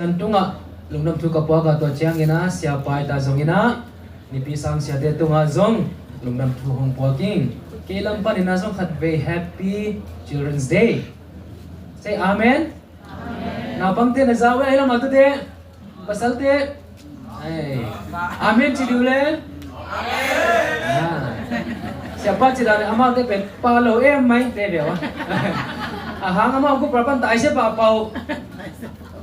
Tunga lungnam thu kapwa ka to chiang ina sia pai ta zong ina ni pi sang sia de tunga zong lungnam thu hong po king kelam pan ina zong khat very happy Children's Day. Say amen. Amen. Na bang te na zawe ai la ma tu te pasal te ai amen chi diu le amen. Siapa chi da amal te pe pa lo em mai te be wa hang amal ku prapan ta ai se pa pau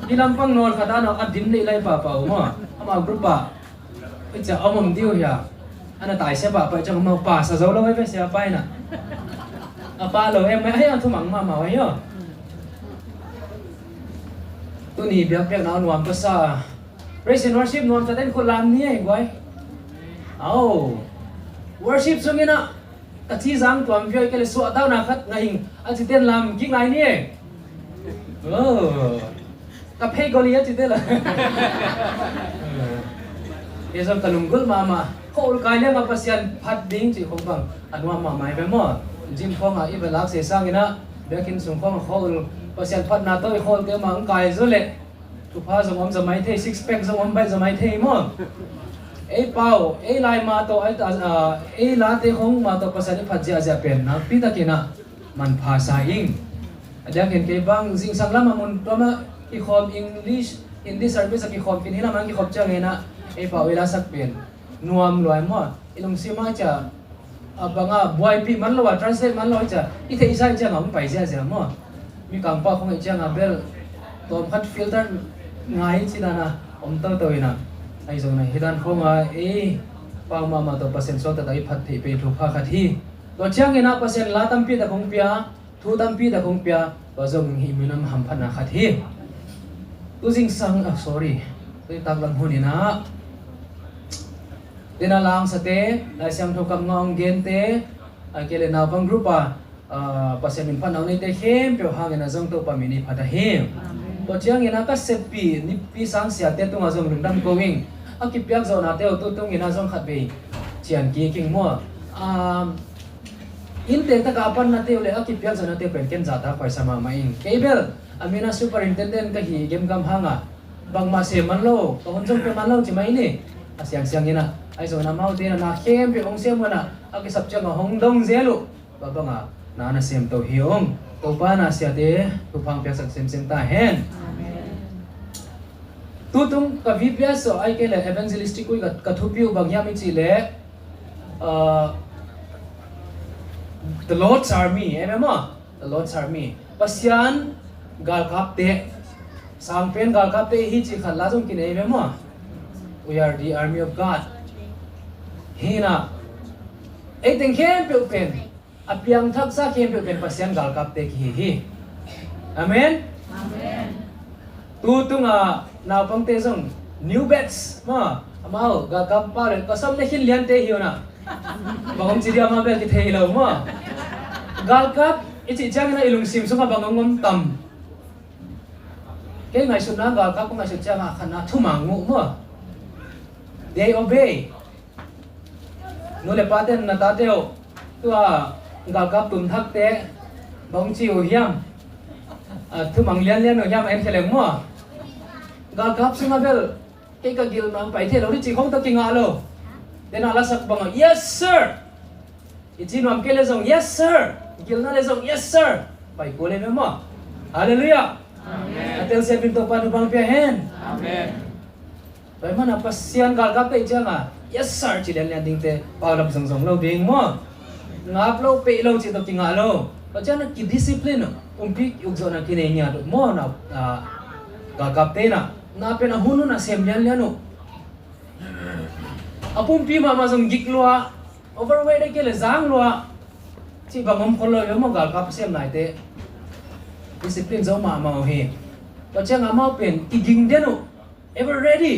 ilampang nol kata no adim ni lai pa pa mo ama grupa icha amom diu ya ana tai se pa pa chang mo pa sa zo lo ve se pa na apa lo em ai thu mang ma ma yo tu ni biak biak na nuam pa sa praise and worship nuam ta den ko lam ni ai goi au worship sungina ta chi jang tuam vi ke le so dau na khat ngai a chi ten lam king lai ni oh cà phê Goliath chứ thế là bây giờ talunggul mama khol kai le ma pasian phat ding chi khom bang anwa ma mai be mo jim khom a ibe lak se sang ina bekin sum khom khol pasian phat na to khol te ma kai zo le tu pha zo om zamai the six pack zo om bai zamai the mo ei pau ei lai ma to ai ta ei la te khong ma to pasian phat ja ja pen na pi ta kina man pha sa ing ada ken ke bang jing sang lama mun to ma ki khom English Hindi service ki khom kin hila man ki khom chang ena e pa wela sak pen nuam loi mo ilong sima cha abanga boy pi man lo translate man lo cha i the isa cha ngam pai ja ja mo mi kang pa khong cha ngabel tom khat filter ngai chi dana om to to ina ai zo na hidan khong a e pa ma ma to pasen so ta dai phat thi pe thu pha khat hi to chang ena pasen la tam pi da khong pia thu tam pi da khong pia to zong hi minam ham phan na khat hi tu jing sang sorry tôi tag lang huni na dina lang sa te lai siam tho kam ngong gen te akele na bang grupa pasien min pan ni te hem pyo hang na jong to pa mini phata hem to chiang ina ka sepi ni pi sang sia te tu nga jong dam going akipyak zo na te to tung ina jong khat be chian ki king mo in te ta ka pan na te le akipyak zo na te pen ken za ta paisa ma in cable amina superintendent ka hi game gam hanga bang ma se man lo to hon jong pe man lo chi mai ni asyang syang ina ai zo na mau te na khem pe ong sem na aki sap chang hong dong zelu ba banga na na sem to hiong to pa na sia te tu phang pe sak sem sem ta hen tu tung ka vipya so ai ke le evangelistic ku ka thu piu bang ya mi chi le the Lord's army emma the Lord's army pasian gal kap te sang pen gal kap te hi chi khat la jong kin ei mo we are the army of God hina ei teng khem pe pen apiang thak sa khem pe pen pasian gal kap te ki hi amen amen tu tunga naw pang te jong new bets ma amao gal kap pa le kasam ne hin lian te hi na bangom chi dia ma be ki thei lo mo gal kap ichi chang na ilung sim so ka bangom tam cái ngày xuân gal kap ngày xuân chang khana thu mang ngu mo they obey no le paten na ta teo tu gal kap tum thak te bong chiu hiam thu mang lian lian no hiam em chele mo gal kap singa bel cái gil mang pai the lo ri chi khong ta kinga lo den ala sak bang yes sir ichi nom ke le jong yes sir gil na le jong yes sir pai ko le mo hallelujah amen atel se pinto pa du bang pe hen amen pai mana pasian gal kap te changa yes sir chi len len ding te pa lam song song lo ding mo ngap lo pe lo chi to kinga lo pa chana ki discipline pi uk zo na kine nya do mo na gal kap te na pe na hunu na sem len len no apum pi ma jong gik loa overweight ke le jang loa chi bangom kholo yo mo gal kap sem nai te discipline zo ma ma he to chang ama pen ki ging denu ever ready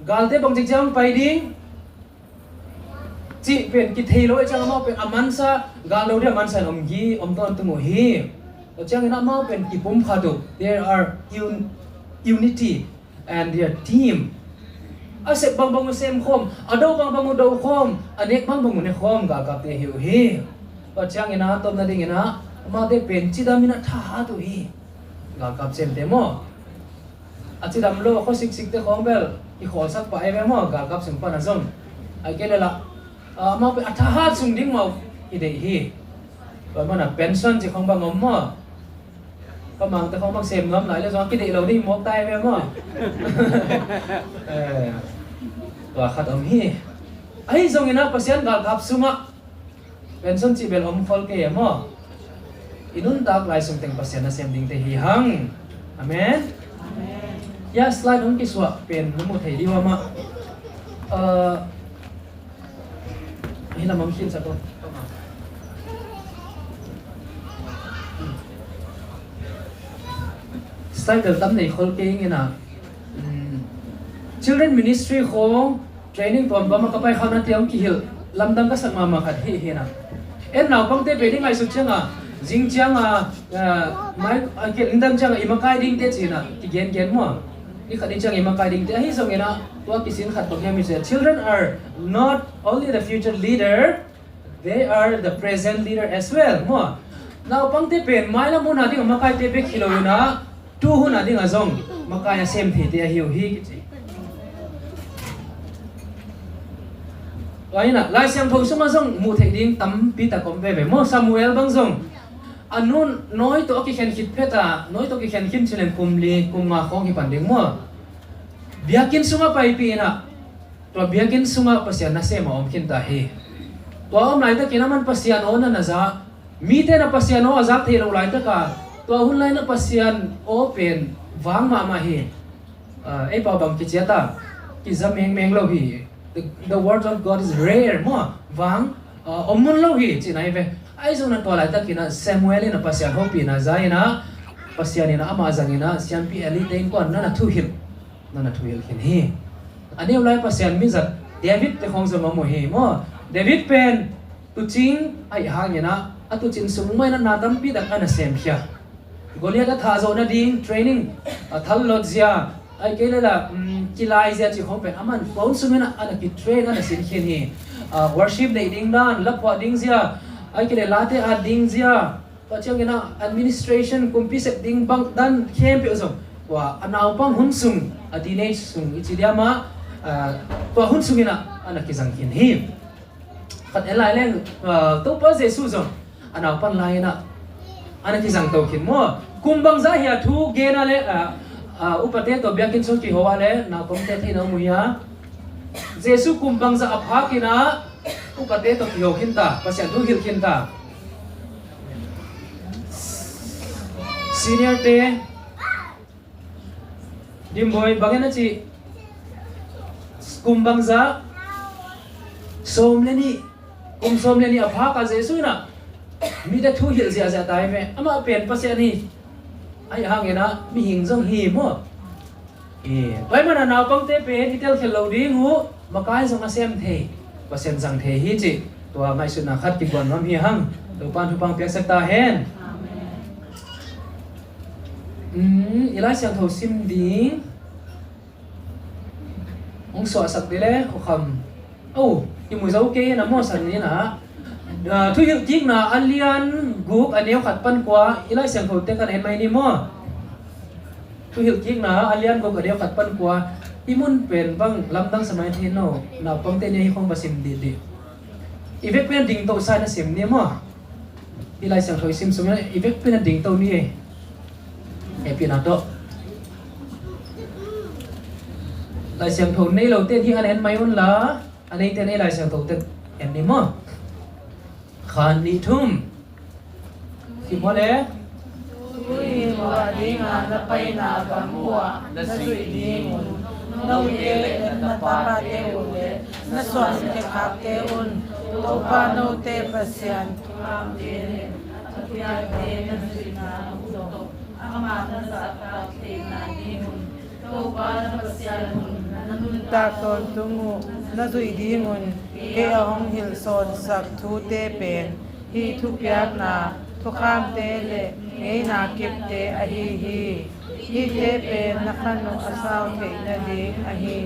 galte bang jang pai ding chi pen ki thei lo chang ama pen amansa gal lo de mansa om gi om ton tu mo hi to chang na ma pen ki pum khadu there are unity and their team asep bang bang sem khom ado bang bang do khom anek bang bang ne khom ga ka te hiu hi to chang ina tom na ding ina ma te pen chi da mina tha tu hi ga kap sem te mo อาทิตย์ดำโลเขาสิกเตะของเบลอีขอสักไปแม่หม้อกับสิ่งปนazomไอ้เกลละมาเป็นอัฐหัดสุ่งดิ้งมาอีเดียฮีตอนมันอ่ะเป็นส่วนที่ของบางอมหม้อก็มังแต่ของบางเซมน้ำไหลแล้วสองกิเดียเราดิ้งมกตายแม่หม้อตัวขัดอมฮีไอ้ส่งเงินภาษีกับสุ่งอ่ะเป็นส่วนที่เบลอมฟอลเกย์หม้ออินุนตักไล่ส่งแต่งภาษีน่ะเซมดิ้งเตฮีหังอเมนยาสไลด์ของกิสวะเป็นน้ำมันเทดีว่ามานี่เรามาคิดสักตัวสไตล์เดิมตั้งในคอลเกงนะ Children Ministry ของ training ตอนบ้ามันก็ไปเข้านัดเที่ยวกี่หิลลำดังก็สักมาขัดที่เห็นนะเราปังเตะไปดิ้งไงสุดเชียงจิงเชียงไม่เกี่ยลิงดังเชียงอีมาไกดิ้งเตะจีน่ะที่เกณฑ์มั่วนี่ขัดดิ้งเชียงอีมาไกดิ้งเตะให้ส่งเงินนะตัวกิสินขัดตรงนี้มีเสีย Children are not only the future leader they are the present leader as well มั่วเราปังเตะเป็นไม่ละมุนหาดิ้งมาไกเตะไปคิโลอยู่นะทูหุ่นหาดิ้งazongมาไกเซมทีเตะหิวฮีกิจิvậy nè, lai xem thâu số mà giống mù thầy điên tắm pi ta còn về mua Samuel băng giống anh nun nói tôi cái khen khít phết nói tôi cái khen khít cho nên cùng li cùng ngà không cái bản điên mua biakin sunga pai pi nè tôi biakin sunga pasian na xem mà ông khen ta he tôi ông lại ta kena man pasian ôn na za mi te na pasian o azak thei lo lại ta cả tôi hun lại na pasian open vang ma he ai bảo bằng cái chia ta cái zam meng lo hi The word of God is rare mo vang omun lo hi chi nai ve ai zo na to lai ta kina Samuel na pasian ho pi na zai na pasian na ama zangina sian pi eli tein kon na thu hil na thu hil hin hi ani ulai pasian mi zat David te khong zo mo hi mo David pen tu ching ai ha ni na atu chin sung mai na tam pi dak ana sem khia Goliath tha zo na ding training thal lot zia ai kể là kilai zia chỉ không phải aman phone sung na ana ki train ana sin khin hi worship nei ding dan lapwa ding zia ai kể là te a ding zia to chang ina administration kumpi set ding bang dan khem pe zo wa anau pang hun sung a teenage sung ichidia ma to hun sung ina ana ki jang khin hi khat elai leng to pa jesu zo anau pan lai na ana ki jang to khin mo kumbang za hi thu ge na le upate to biakin so ki hoa le na komte thi no muya Jesu kumbang za apha kina upate to ki ho khin ta pasya du hil khin ta senior te dimboy bagena chi kumbang za somleni somleni apha ka Jesu na mi da thu hil zia tai ve ama pen pasya ni ai hang na mi hing jong hi mo toy mana naw pang te pe hitel khelo ding hu makai jong asem the pasen jang the hi chi to ngai su na khat ki bon mam hi hang to pan thu pang pek sakta hen ilai sang tho sim ding ong so sak de le o kham ki mu zau ke na mo san ni na thu hil jing na alian guk aneu khat pan kwa ilai sang tho te kan en mai ni mo thu hil jing na alian guk aneu khat pan kwa imun pen bang lamdang samai thi no na pangte ni khong basim di ivek pen ding to sa na sim ni mo ilai sang tho sim sum ivek pen ding to ni e pi na to lai sang tho nei lo te thi an en mai un la anei te nei lai sang tho te en ni mo khan ni thum ki mo le ui mo ding an la pai na ka mua na sui ding no ye na pa te un le na swan ke khap te un to pa no te pasyan am te ne apya te na sui na do ama na sa ka te na ding to pa na pasyan na nun ta ton tungu na sui ding un ke ahong hil son sak thu te pen hi thu pyak na thu kham te le ngei na kip te a hi te pen na khanu asaw te na ding a hi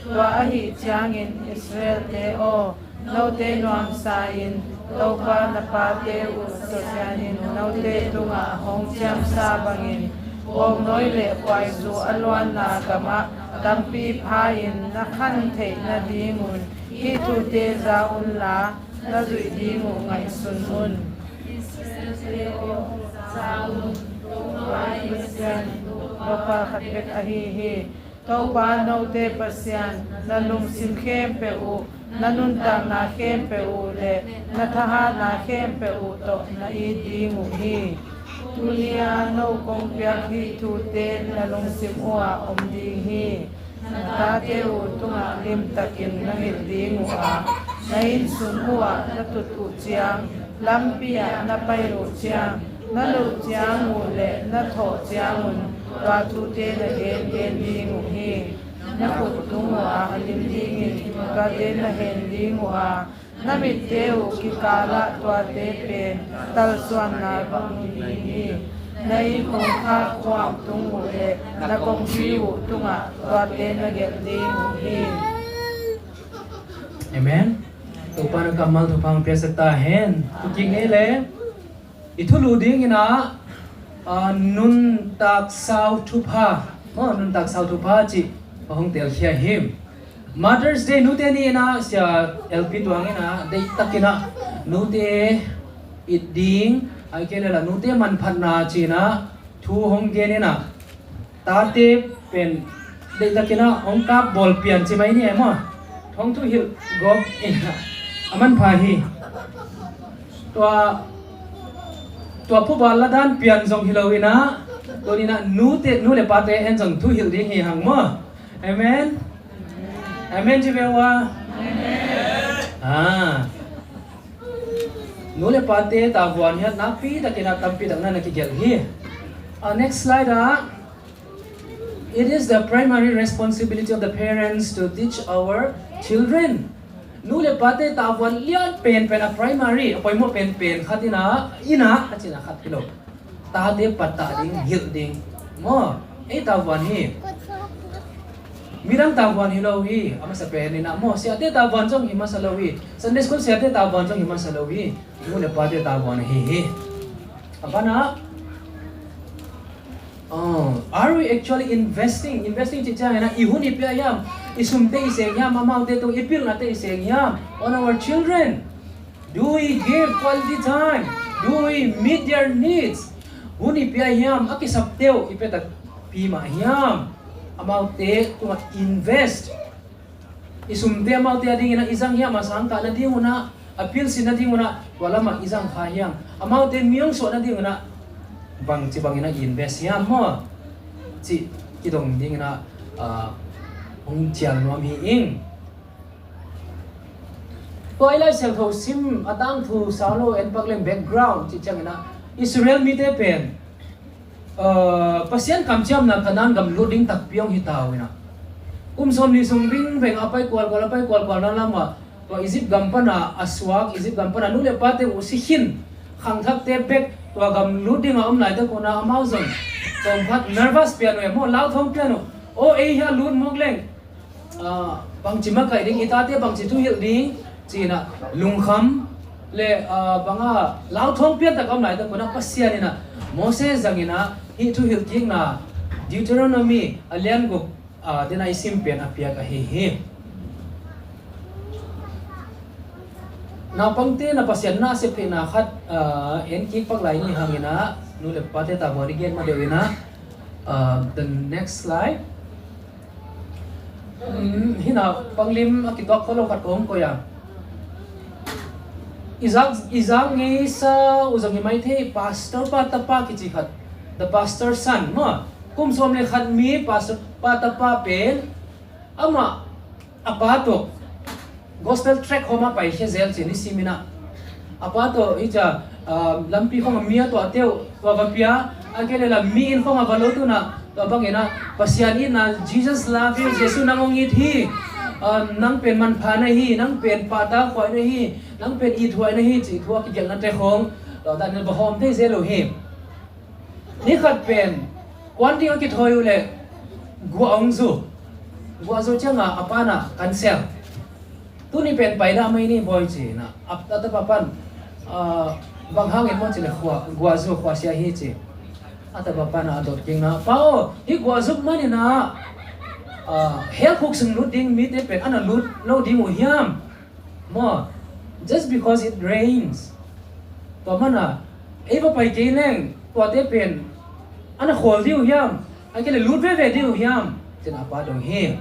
to a hi changin Israel te o no te nuam sa in to pa na pa te u so sianin no te tunga hong cham sa bangin วงน้อยเละควายจูอลวนนากะมะตัมปีพายินนักขันเทนาดีงุนฮิตุเตจาอุนลานาจุยดีงุไงสุนอุนBapa khatbek ahihi tau ba no te pasyan nanung sim khem pe u nanun ta na khem pe u le na thaha na khem pe u to na I di ngu hi tunia no kong pya hi tu te nanung sim wa om di hi ta te u tunga lim takin na hil di ngu a na in sun huwa na tut u chiang lam pia na pai ru chiang na lu chiang u le na tho chiang un wa tu te na hen hen di ngu hi na put tu wa alim di ngi ka te na hen di ngu a na mit te u ki kala twa te pe tal swan na bang di hi na I kong kha kwam tu ngu le na kong fi u tu nga twa te na get di ngu hi Amen. Tu pan kamal tu pang piasata hen. Tu king ele. Itu luding ina nun tak sau tu pa. Nun tak sau tu pa chi. Pahong tel khia him. Mother's Day nu te ni ina sia LP tuang ina dei takina nu te it ding ai kele la nu te man phat na chi na thu hong ge ni na ta te pen dei takina hong kap bol pian chi mai ni emo thong tu hil gom ina aman pha hi tua phu bal la dan pian jong hilowina to ni na nu le pa te en jong thu hil ding hi hang mo amen amen ji bewa amen nu le pa te ta wan hiat na pi ta kina tampi dang na ki gel hi next slide it is the primary responsibility of the parents to teach our children nu le pate ta wan lian pen a primary apoi mo pen khatina ina achina khat kilo ta de patta ding hil ding mo e ta wan hi mirang ta wan hilo hi ama sa pen na mo sia te ta wan jong hima sa lo hi Sunday school sia te ta wan jong hima sa lo hi nu le pate ta wan hi abana are we actually investing chi cha na ihun ipya yam isumte iseng yam amaude to ipil na te iseng yam on our children do we give quality time do we meet their needs hun ipya yam akisapteo ipeta pima yam amaute to invest isumte amaute ading na isang yam asang ka na di una apil sin na di una wala ma isang khayam amaute miyong so na di una bang chi bang ina invest yam mo chi kidong ding na ong chiang nom hi ing toilai sel tho sim atang thu salo en paklem background chi chang ina Israel mi te pen pasien kam cham na kanan gam loading tak piong hitaw ina som ni sung bing beng apai kwal na lama to Egypt gam pa na aswak Egypt gam pa na nule pate usihin khang thak te bek to gam loading a lai ta ko na amazon tong phat nervous piano mo lau thong piano o e ya lun mok leng bang chima kai ding itate bang chi tu hil ding china lungkham le banga lau thong pian ta kam lai ta ko na pasian ina Moses zangina hi tu hil king na Deuteronomy alian go dena isim pen apia ka hi na pangte na pasyan na se pe na khat en ki pak lai ni hangina nu le pate ta bori gen ma dewina the next slide hina panglim akitok kholo khat kom ko ya izak ngi sa uzang hi mai the pastor pa tapa ki chi khat the pastor son mo kum som le khat mi pastor pa tapa pen ama apato gospel track homa pai hezel chini simina apato ija lampi khong mia to ateu to vapia akele la mi in khong avalotu na to bangena pasiani na Jesus love you jesu nangongit hi nang pen man pha na hi nang pen pa ta khoi na hi nang pen I thoi na hi chi thua ki gel na te khong to ta ne bahom te zelo hi ni khat pen kwanti ki thoi ule guangzu changa apana cancel tu ni pen pai na mai ni boy chi na ap ta papan bang hang en mo chi le khwa guazu khwa sia hi chi ata bapa na adot king na pao hi gwa zup mani na hel khuk sung lut ding mit e pen ana lut lo ding u hiam mo just because it rains to mana eva pai ke leng to te pen ana khol diu hiam ai ke le lut ve ve diu hiam chen apa dong he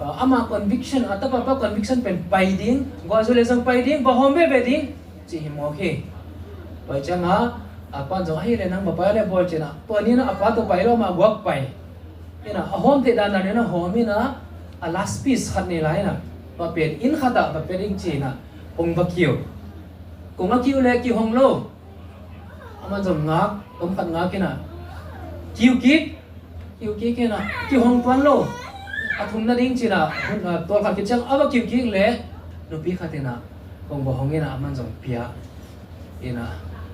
ama conviction ata papa conviction pen pai ding gwa zu le sang pai ding ba hom ve ve ding chi hi mo ke pai changa apa jong hi le nang bapa le bol chena to ni na apa to pai lo ma gwak pai ina a hom te dan na na hom ina a last piece khat ni lai na pa pen in khata pa pen ing chi na ong ba kiu kung a kiu le ki hong lo ama jong ngak om khat ngak kina kiu ki ke na ki hong tuan lo a thum na ding chi na to khat ki chang aba kiu ki le no pi khatina kong bo hong ina ama jong pia ina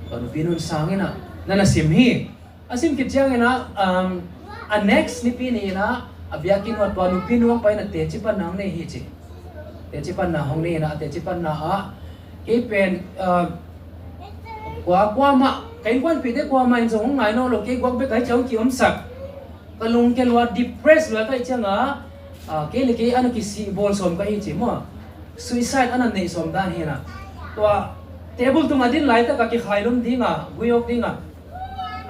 nu pinun sang ina nana sim hi asim ki chang ina a next ni pi ni na abyakin wat pa nu pinuang pa na te chi pan nang nei hi chi te chi pan na hong ni na te chi pan na a ke pen kwa ma kai kwan pi de kwa ma in jong ngai no lo ke gwak be kai chong ki om sak kalung ke lo depress lo kai changa ke le ke an ki si bol som ka hi chi mo suicide an nei som dan hi na to table tu madin lai ta ka ki khailum dinga guyok dinga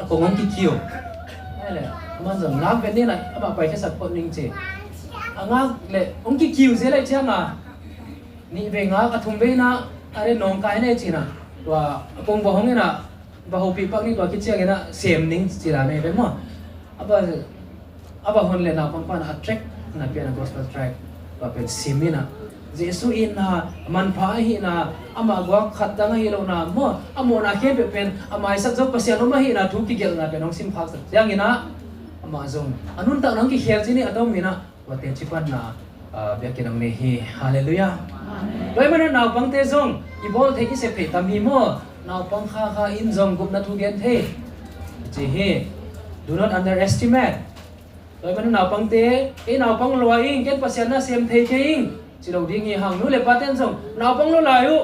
ko ngom ki kiyo ele man jong nak ve ni na aba pai ke sat pot ning che anga le ong ki kiyo je lai changa ni ve nga ka thum ve na are nong kai ne chi na to kong bo hong ina ba ho pi pak ni to ki chang ina sem ning chi la me ve mo aba hon le na pam pa na attract na pe na gospel track ba pe simina Jesu in na man pha hi na ama gwa khat da ngai lo na mo amo na ke pe pen amai sak jok pasya no ma hi na thu ki gel na pe nong sim phak sak yang ina ama zong anun ta nang ki khel chi ni atom mina wa te chi pan na bya ki nang ne hi hallelujah amen doi mana naw pang te zong i bol the ki se phe tam hi mo naw pang kha in zong gup na thu gen the chi hi do not underestimate doi mana naw pang te e naw pang loi ing ken pasya na sem the ke ing chỉ đầu đi nghỉ hàng núi lệ paten xong nào băng nó lại u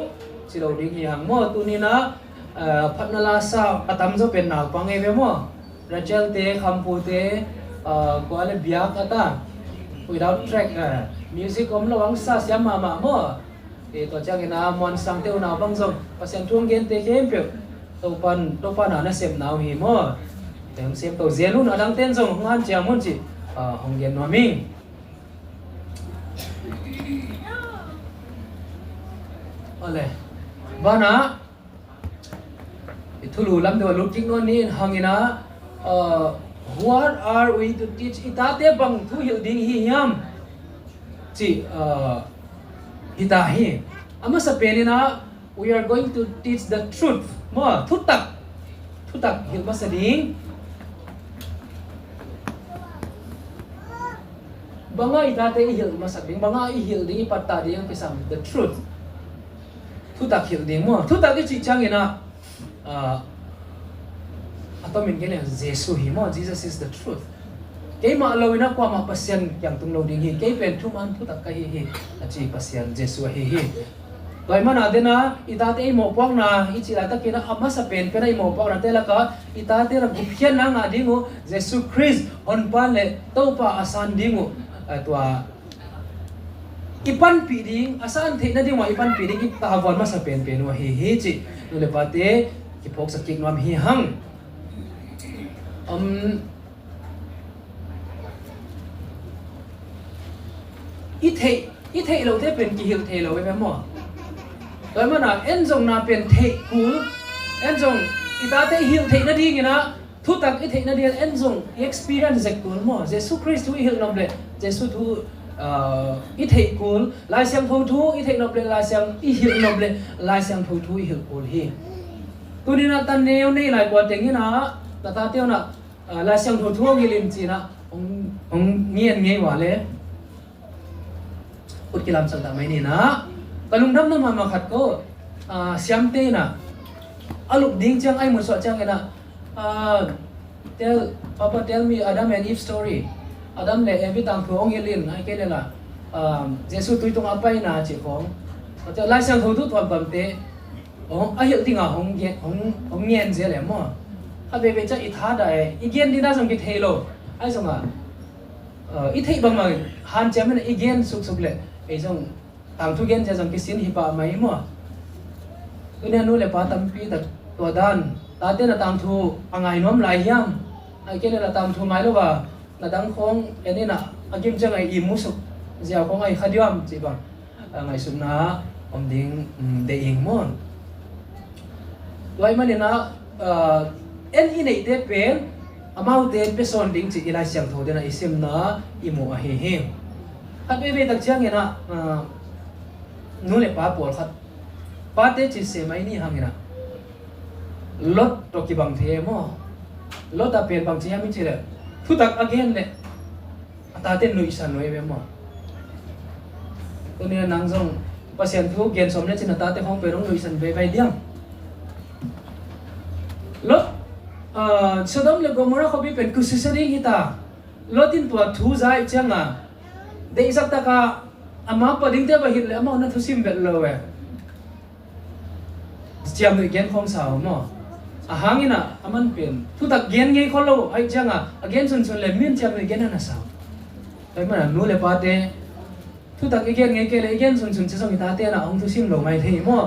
chỉ đầu đi nghỉ hàng mua tu ni na phát na la sao atam zo pen nào băng nghe về mua Rachel te khampu te có lẽ biak ata without track music om lo ang sa siam ma mua thì tổ chức na mon sang teo nào băng xong pasien thuông gen te kem pe to pan na sem nào hi mua tem sem to zelu na dang ten xong ngan chia mon chi hong gen no ming ole bana ithulu lam de looking on ni hangina what are we to teach itate bang thu hil ding hi yam chi hita hi ama sa pelina we are going to teach the truth mo thutak hil masading banga itate hil masading banga I hil ding patta ding kisam the truth thu tak hiểu tiếng mà thu tak cái chị trang ina ato mình cái này Jesus hi mà Jesus is the truth cái mà lâu ina qua mà pasien yang tung lâu ding hi cái pen thu man thu tak cái hi chị pasien Jesus hi rồi mà na dena ita te mo pok na ichi la ta kina amma sa pen pe na mo pok na te la ka ita te ra guphian na nga dingu Jesus Christ on pan le to pa asan dingu tua ipan piding asan the na ding wa ipan piding ita von ma sa pen wa hi chi no le pate ki phok sa kik nom hi hang i the lo te pen ki hil the lo we mo rồi mà na en jong na pen the kul en jong ita te hil the na ding ina thu tak i the na ding en jong experience zek kul mo Jesus Christ wi hil nom le Jesus thu ít hệ cool lai sang thâu thu ít hệ nộp lên lai sang ít hiệu nộp lên lai sang thâu thu hiệu cool hi tôi đi na tan neo này lại qua tiếng na ta tiêu na lai sang thâu thu cái lim chi na ông nghiền nghe hòa lẽ cốt cái làm sao ta mấy này na cái lùng đâm nó mà khát cô xiêm tê na aluk ding chang ai muốn sợ chang cái na tell me Adam and Eve story Adam le every time thu ong yelin ai ke la Jesus tui tung apai na chi khong ta lai sang thu thu thon pam te ong a hiểu ting a hong ngen je le mo khát về về chắc ít thá đại igen đi na xong cái thế lo ai xong à ít thấy bằng mà han chém này igen suk suk lệ ấy xong tạm thu gen cho xong cái xin hi pa mấy mà cái này nuôi lệ pa tam pi ta tua dan ta tên là tạm thu angai nom lại hiam ai cái này là tạm thu mấy lo ba là đang khong cái này nè anh kim chẳng ai im musuk giờ khong ai khadiam chỉ bằng ngày sum na om ding de ing mon vậy mà nên là en hi nei te pen amau te pe son ding chi ilai siang tho de na isim na imu a he he khat be tak chiang ena nu le pa pol khat pa te chi se mai ni hangena lot to ki bang the mo lot a pen bang chi ha mi chi le thu tak again le ata te nui san noi be mo to ne nang jong pasien thu gen som le chin ata te hong pe rong nui san ve vai diam lot Sodom le Gomorrah ko bi pen kusisari kita lotin tua thu zai changa de isak ta ka ama pa ding te ba hit le ama na thu sim bet lo we chiam ni gen khom sao mo a hangina aman pen thu tak gen nge kholo ai changa again sun sun le min chiam ni gen na sao ai ma nu le pa te thu tak gen nge ke le gen sun sun chi song ta te na ong thu sim lo mai thei mo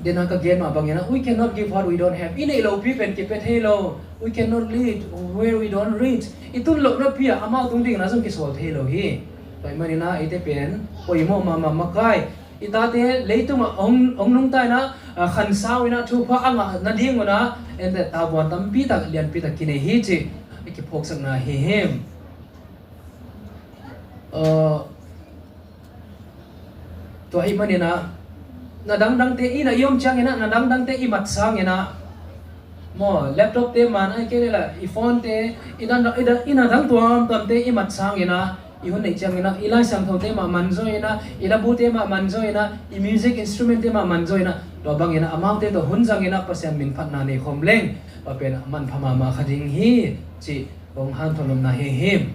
then again ma bang yana we cannot give what we don't have in a low people keep it hello we cannot lead where we don't reach itun lo na pia ama tung ding na song ki sol hello hi pai mani na ite pen oi mo ma makai itate leitu ma ong nung tai na khan sao ina thu pha anga na ding na and that ta bon tam pi ta lian pi ta kine hi chi ki phok sak na he hem to ai mani na dang te ina yom chang ina na dang te i mat sang ina mo laptop te man ai ke la i phone te ina dang tuam tam te i mat sang ina i hun nei chang ina ilai sang tho te ma man zo ina ila bu te ma man zo ina i music instrument te ma man zo ina to bang ina amang te to hun jang ina pasyan min phat na ne khom leng pa pen man phama ma khading hi chi bong han thonum na he him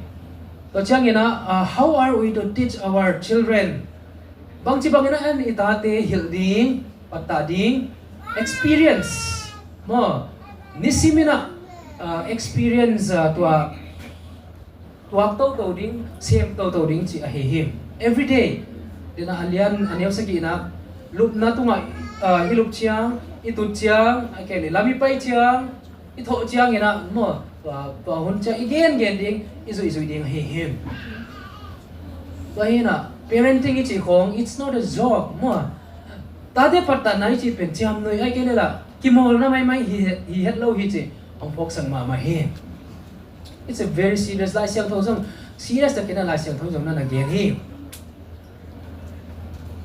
to chang ina how are we to teach our children bang chi bang ina an itate hilding patading experience mo nisimina experience tua to ding same to ding chi a him every day dina alian aneu sagi na lup na tunga hilup chiang itut chiang akeli lami pai chiang itho chiang ina mo to hun cha again ding izu ding him to hina parenting is it's not a job mo tade patta nai chi pen cham noi ai kele la ki mol na mai hi het lo hi chi ong phok sang ma he it's a very serious lai siang thong jong serious ta kena lai siang thong jong na gen hi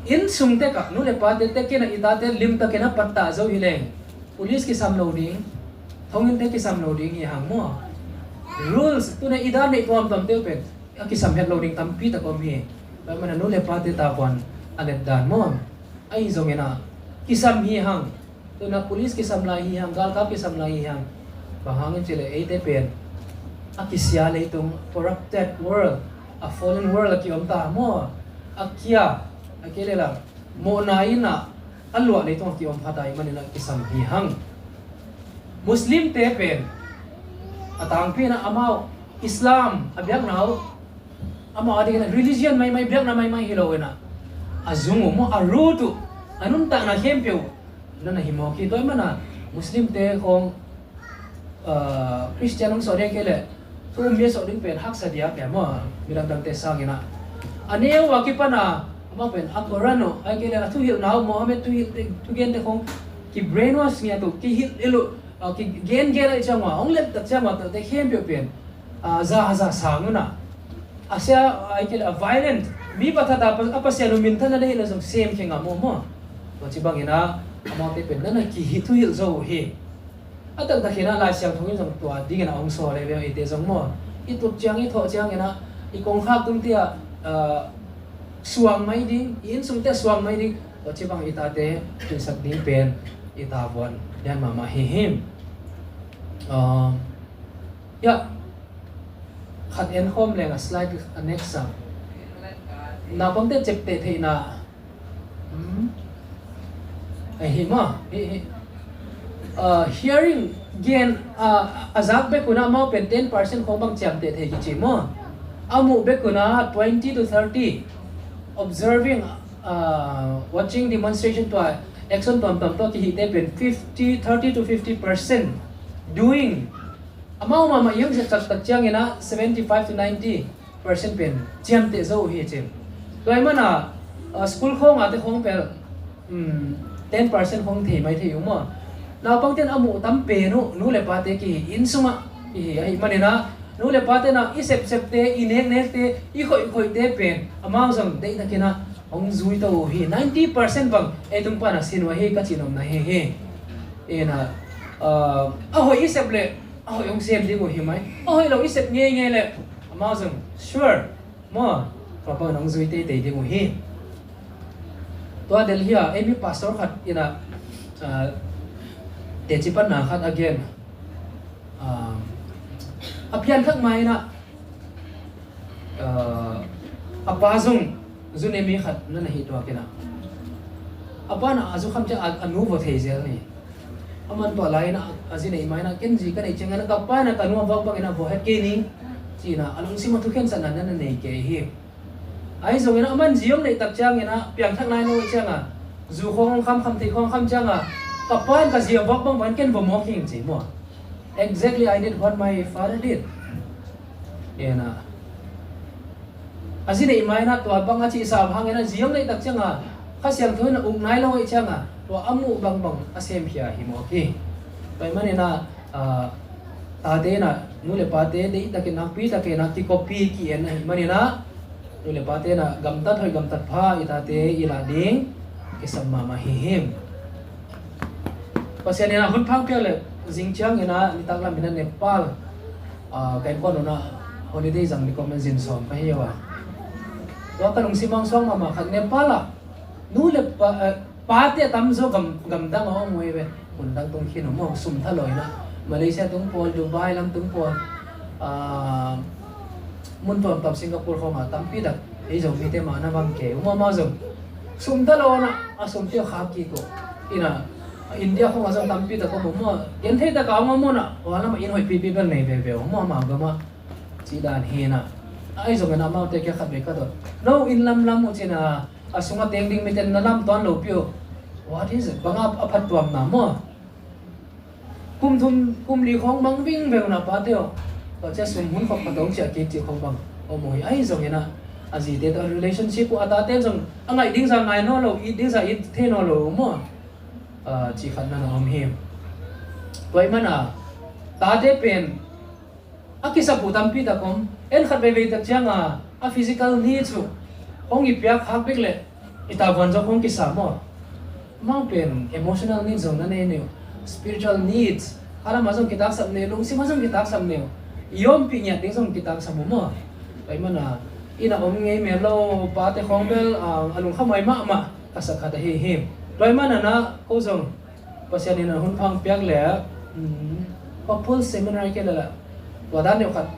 in sung te ka nu le pa te kena ita te lim ta kena patta zo hi leng police ki sam lo ding thong in te ki sam lo ding hi hang mo rules tu na ida nei pom tam te pen ki sam het lo ding tam pi ta kom hi ba mana nu le pa te ta kon alet dan mo ai zong ena kisam hi hang to na police kisam lai hi hang gal ka kisam lai hi hang ba hangin chile ei te pen akisya le tung corrupted world a fallen world ki om ta mo akia akele la mo na ina alwa le tung ki om phatai manila kisam hi hang muslim te pen atang pi na amao islam abyak nau ama adi na religion may biak na may hilaw na azungo mo arutu anun ta na hempyo na himoki to mana muslim te kong christian ng sore kele so umye so ding pen hak sa dia kaya mo bilang dang te sa gina aneo waki pa na ama pen akorano ay kele tu hil na mohammed tu gen te kong ki brainwash niya to ki hil elo ki gen ay chama ong let tak chama te hempyo pen za sanguna asya ay kila violent mi bata tapos apa siya lumintan na dahil sa same kinga mo to chibang ina among te pen na ki hitu hil zo hi at ang takina la siya thongin sa tua di na ong so le ite zong mo itut chiang itho chiang ina ikong khak tung tia suang mai ding in sung te suang mai ding to chibang itate sak ding pen itawon yan mama hihim ya khat en home le nga slide next sam na pang te chep te thei na hi ma hearing gain azak be kuna ma pen 10% khong bang cham te thei ki chi mo amu be kuna 20 to 30 observing watching demonstration to action tom to ki hi te pen 30 to 50% doing amau ma yung sa tak chang ina 75 to 90% pen cham te zo hi chem toy mana school khong ate khong pel 10% khong thei mai thei mo na pang ten amu tam pe nu le pa te ki in suma hi ai manina nu le pa te na i sep te i nek te i khoi te pen amau jong dei na kina ong zui to hi 90% bang e tung pa na sinwa hi ka chinom na he ena hoi i sep le hoi ong sem di mo hi mai hoi lo i sep nge le amau jong sure mo pa pa nong zui te di mo hi to Delhi a emi pastor khat ina te chipan na khat again apian khak mai na apazung zun emi khat na hi to kina apa na azu kham cha anu vo thei zel ni aman to lai na azine mai na kenji ka nei chenga na ka pa na kanu bang bang ina vo het ke ni china alung si ma thu khen san na nei ke hi ai zo ina aman jiom nei tak chang ina piang thak nai no changa zu khong kham thei khong kham changa kapan ka jiom bak bang ban ken vo mo king chi mo exactly I did what my father did ena azine imai na to bang chi sa bhang ina jiom nei tak changa khasiang thoi na ung nai lo changa to amu bang bang asem hia hi mo ki pai mane na ta de na nu le pa te de ta ke na pi ta ke na ti copy ki en hi mane na nu le pa te na gam tat hoi gam tat pha ita te ila ding ke samma ma hi him pasian na hun phang pe le jingchang ina ni tak lam bina Nepal kai ko na holiday jang ni comment jin som pa hiwa to ka nung simang song ma khat Nepal a nu le pa te tam zo gam dang o ngoi be hun dang tung khin mo sum tha loi na Malaysia tung pol Dubai lam tung pol mun tom tam Singapore khong a tam pi dak ei zo mi te ma na bang ke ma zo sum ta lo na a sum te kha ki ko ina India khong a zo tam pi da ko mo yen the da ka mo na wala ma in hoi pi bel nei be mo ma ga ma chi dan he na ai zo na ma te ke khat be ka do no in lam mo china asunga teng ding miten na lam ton lo pio what is it banga aphat tuam na mo kum li khong bang wing be na pa teo to cha sum hun khop patong cha ke chi khong bang o moi ai zo na azi de the relationship ku ata ten jong angai ding sa ngai no lo i ding sa i the no lo mo chi khat na om him toy mana ta de pen akisa putam pi ta kom en khat be ta changa a physical needs ong ipyak hak bek le ita van jo kong kisa mo mau pen emotional needs on na ne spiritual needs ala ma jong kitak sam ne lung si ma jong kitak sam ne yom pi nya ding jong kitak sam mo pai mana ina om nge me lo pa te khong bel alung khamai ma kasak khata hi him pai mana na ko jong pasian ina hun phang pyak le papul seminar ke la wadan ne khat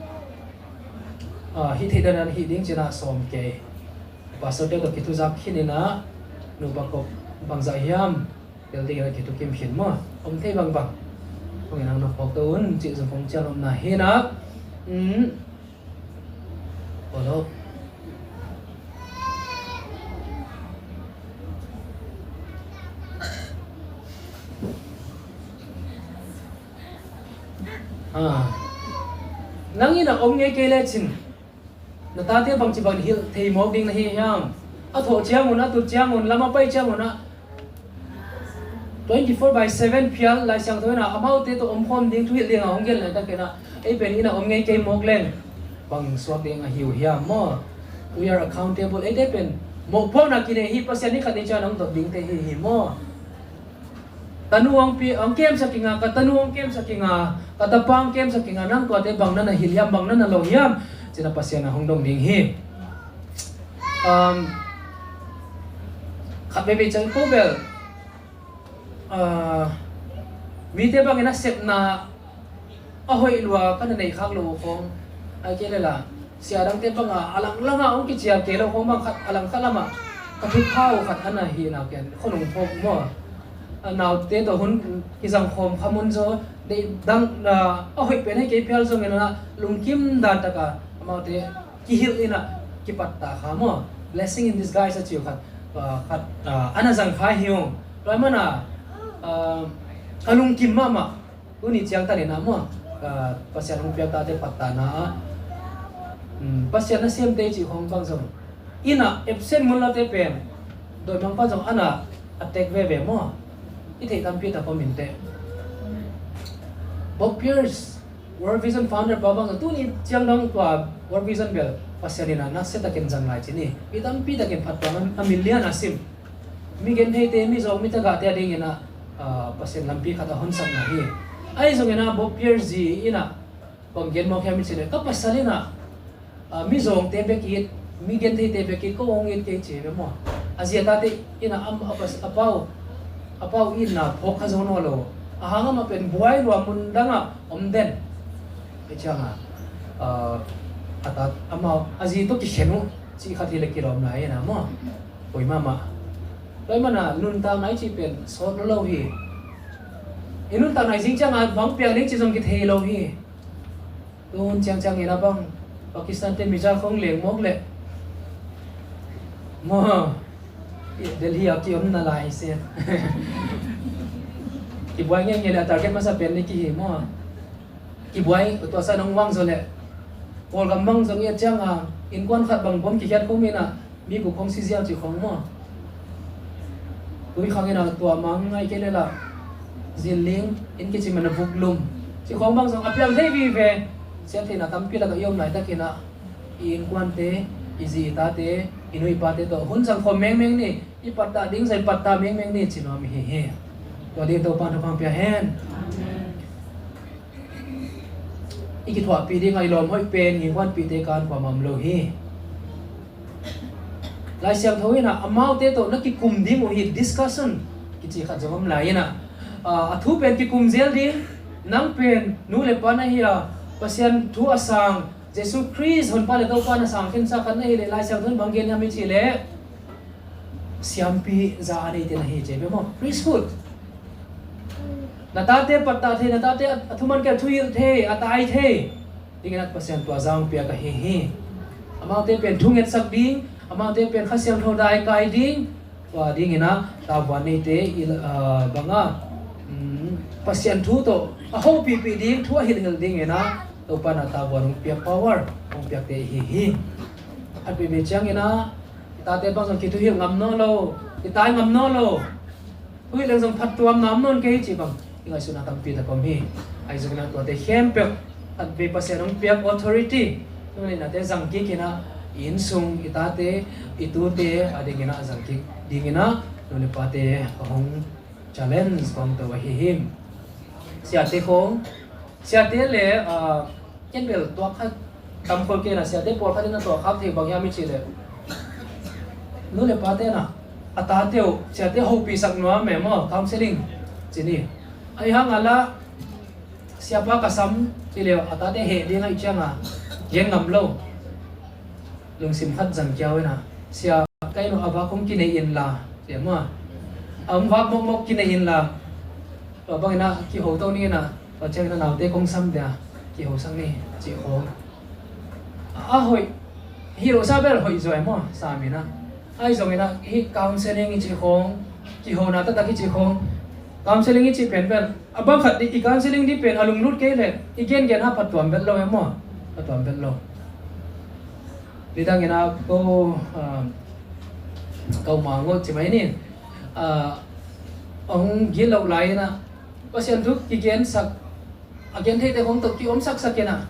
hi the dan hi ding china som ke pastor te to kitu zak khinina nu bakop bangza hiam tel de ra kitu kem khin mo om thei bang bang ong ina na phok ton chi zo phong chalom na he na olo nang ina om nge ke le chin na ta te bang chi bang hil thei mok ding na hi hiam a tho chiang un a tu chiang un lama pai chiang un a 24/7 phial lai sang thoi na amau te to om khom ding thu ding a ong gel na ta ke na ei pen ina om nge ke mok len bang swak ding a hiu hiam mo we are accountable ei te pen mo pho na ki ne hi pasian ni khat ni cha nang to ding te hi mo tanuang pi ang kem sa kinga ka tanuang kem sa kinga ka tapang kem sa kinga nang to te bang na hilyam bang na lo hiam china pasian na hongdong ding hi khat be chang ko bel mi te bang ina set na ahoi lwa kan nei khak lo khong ai ke la siadang te banga alang langa ong ki chia ke lo khom bang khat alang khalama ka thu phau khat ana hi na ken khonung phok mo naw te to hun ki jang khom khamun zo de dang na a hoi pen he ke phel zo ngena lungkim da ta ka amau te ki hil ina ki patta kha mo blessing in disguise achiu khat khat ana jang kha hiung roi mana alung kim mama uni chiang ta ni na mo pasyan hung pya ta te patta na pasyan na sem te chi hong bang zo ina absent mun la te pen doi bang pa jong ana attack ve mo i thei tam pi ta ko min te Bob Pierce World Vision founder babang tu ni chiang dong tua World Vision bel pasyan na se ta ken jang lai chi ni pi tam pi ta ken phat pa a million asim mi gen hei te mi zo mi ta ga te ding ina pasyan lam pi khata hon sam na hi ai zo ina Bob Pierce ji ina bang gen mo khem chi ne ka pasalina mi zong te be ki mi gen thei te be ki ko ong it ke che be mo azia ta te ina am apas apau ina phok kha zono lo ahanga ma pen buai lo mun danga omden pe changa ata ama azi to ki khenu chi khathi le ki rom na ina mo oi mama loi mana nun ta nai chi pen so lo hi inun ta nai jing changa bang piang ning chi jong ki thei lo hi tun chang ina bang Pakistan te mijal khong leng mok le mo Delhi aki om na lai se ki buai nge la target masa pen ni ki mo ki buai to sa nong wang zo le pol gam bang zong ye chang a in kon khat bang bom ki khat ko mi na mi ku khong si jiao chi khong mo tui khang ina to mang ngai ke le la zilling in ki chi mana buklum chi khong bang zong apiang thei vi ve sia thei na tam pi la ka yom lai ta ki na in kwan te izi ta te inui pa te to hun sang khom meng ni i patta ding sai patta meng ni chino mi he to de to pa to pang pya hen iki thwa pi ding ai lom hoi pen hi kwan pi te kan kwa mam lo hi lai siam thoi na amau te to na ki kum ding o hi discussion ki chi khat jom lai na a thu pen ki kum zel ding nang pen nu le pa na hi pasien thu asang Jesus Christ hon pa le to pa na sang khin sa khan na hi le lai siam thon bang gen ha mi chi le siam pi za ani te na hi je be mo priesthood natate patta the natate athuman ke thuil the atai the dingat pasien to azang pia ka he amau te pen thunget sak ding amau te pen khasiam tho dai kai ding wa ding ina ta wa nei te banga pasien thu to a ho pi ding thu hil ding ina to pa na ta wa rung pia power ong pia te hi at bi chang ina ta te bang ki thu hil ngam no lo ki tai ngam no lo hui leng jong phat tuam nam non ke chi bang ingai suna tam pi ta kom hi ai jong na to te hem pe at bi pasien ong pia authority ngai na te jang ki kina in sung itate itute adingina jang ki dingina nole pa te hong challenge kom to wa hi him siate khong siate le ken bel to kha tam khol ke na siate por kha na to kha the bang ya mi chi le nu le pa te na ata teo siate ho pi sak no me mo counseling chini ai hang ala siapa kasam chi le ata te he ding ai changa yen ngam lo lung sim khat jang kiao na sia kai no aba khong ki nei in la se mo va mok ki nei in la to bang na ki ho to ni na to cheng na naw te kong sam dia ki ho sang ni chi ho a hoi hero sa bel hoi zoi mo sa mi na ai zong na hi counseling chi khong ki ho na ta ki chi khong counseling chi pen bel abang khat di counseling di pen alung lut ke le igen gen ha patwam bel lo mo patwam bel lo lidang ina ko câu mà ngô chỉ mấy nè ông ghi lâu lại na có xem thuốc cái kiến sắc kiến thấy không tập cái ốm sắc sắc kia na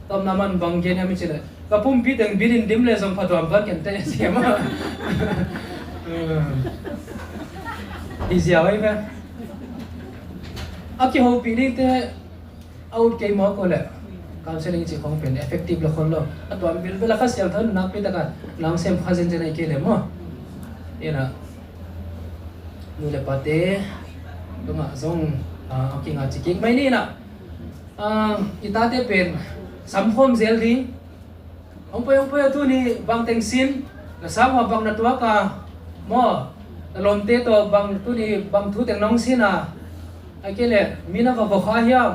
tôm nam ăn bằng kiến em chỉ là cái pum pi từng pi dim le giống phát hoàn vật kiến thấy xem mà đi dạo ấy vậy cái hồ pi đi thế out cái mỏ có lẽ counseling chỉ không phải effective là không lo at tuam bil bela khas yang thon nak pita kan lang sem khazen jenai ke le mo ina nu le pate tunga zong aking a chiking mai ni na ita te pen samkhom zel ri ông phải tu ni bang teng sin na sam wa bang na tua ka mo na lom te to bang tu ni bang thu teng nong sin à ai cái lệ min na va kha hiam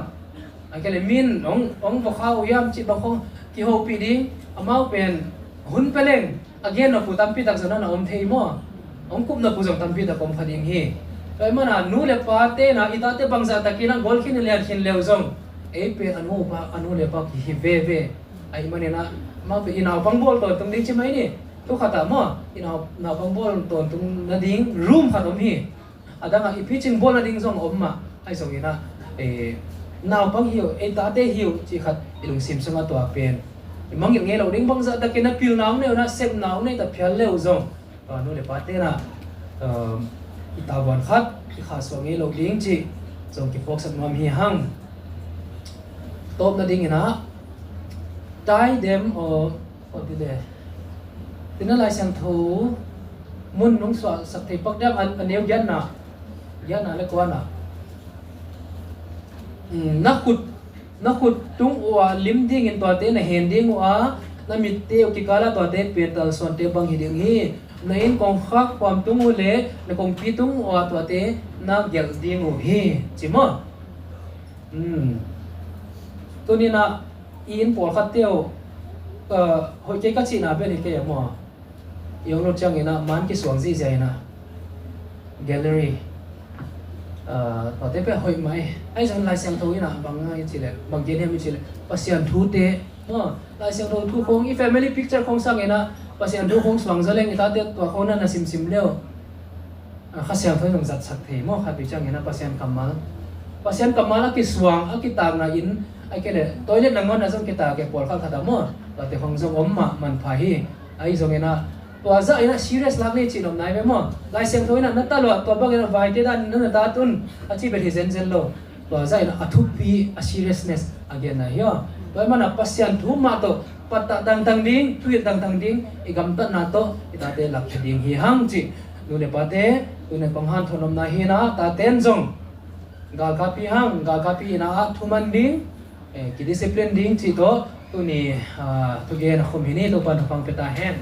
ai cái lệ min ông va kha hiam chi bang khong ki ho pi ding amau pen hun peleng again na pu tam pi tak zana na om thei mo ông cũng na pu jong tam pi ta kom phading hi rồi mà na nu le pa te na ita te bang za takina gol khin le khin leo zong ei pe anu le pa ki hi ve ai mane na mau pe inau bang bol to tung ding chi mai ni tu khata mo inau na bang bol to tung na ding room khatom hi adanga i pitching ball na ding zong om ma ai zong ina naw bang hiu ei ta te hiu chi khat ilung sim sanga to pen mang nge lo ding bang za takina pil naw ne na sem naw ne ta phial leo zong anu le pa te na itawan khat ki khaswa nge lo ding chi zong ki pok sak nom hi hang top na ding ina tai dem o ti de tin la sang thu mun nong swa sak thei pak dam an neu yan na le kwa na na khut tung wa lim ding in to te na hen ding wa na mit te ki kala to te petal son te bang hi ding hi na in kong khak kwam tung u le na kong pi tung wa to te na gel ding u hi chimo tu ni na in por khat teo hoi ke ka chi na be ni ke mo yong lo chang ina man ki suang ji jai na gallery to te pe hoi mai ai jang lai sang tho ina bang ngai chi le bang gen hem chi le pasian thu te lai sang tho thu khong i family picture khong sang ina pasian thu khong swang zaleng ita te to khona na sim sim leo kha siang thoi jong zat sak the mo kha bi chang ina pasian kamal ki swang a ki tang na in ai cái này toilet là ngon là trong cái ta cái bol khang khata mo là te khong jong om ma man pha hi ai jong ina to za ina serious lag ni chi nom nai me mo lai seng thoi na na ta lo to ba ina vai te dan na ta tun a chi be hi zen lo to za ina athu pi a seriousness again na yo to ma na pasian thu ma to patta dang ding tuit dang ding igam ta na to ita te lak ding hi hang chi nu le pa te tu ne pang han thonom na hi na ta ten jong ga ka pi na thuman ding ki discipline ding chi to tu ni tu ge na khom hi ni to pan phang peta hen